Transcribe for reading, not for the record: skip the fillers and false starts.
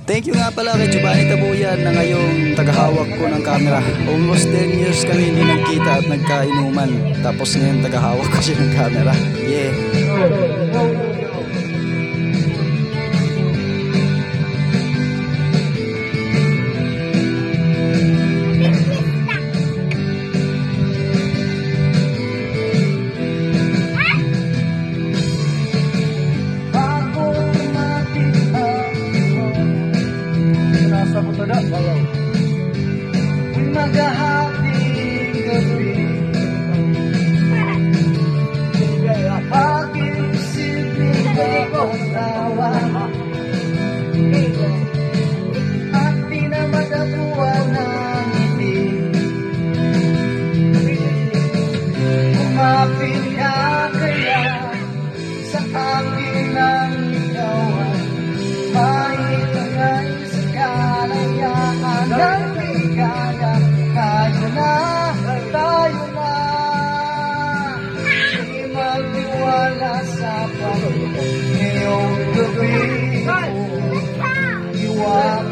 Thank you nga pala kay Giovanni Tabuyan na ngayong tagahawak ko ng camera. Almost 10 years kami hindi nagkita at nagkainuman. Tapos ngayon tagahawak ko siya ng camera. Yeah. Maghahating gabi, aking isipin ako tawa at pinamadabuan ng ngiti. Umapit ka kaya sa akin ang ikawan, maitangay sa kalayaan ng ligaya. Tayo na, di magtiwala sa Panginoon. Ngayong gabi, iwan